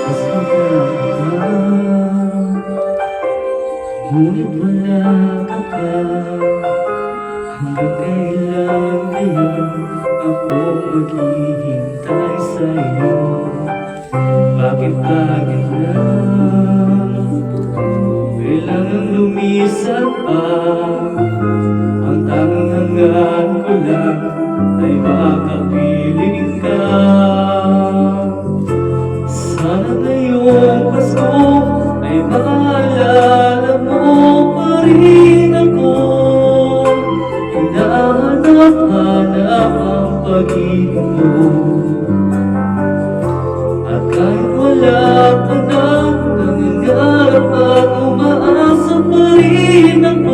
Gusto ka ba? Ngunit wala ka pa. Hanggang kailan kaya ako maghihintay sa'yo? Bakit lang kailangan lumisan pa? Ang tanging hangad ko lang ay makapiling ka. Sana ngayong Pasko ay maalala mo pa rin ako. Hinahanap-hanap ang pag-ibig mo. At kahit wala pa na nangangarap at umaasa pa rin ako.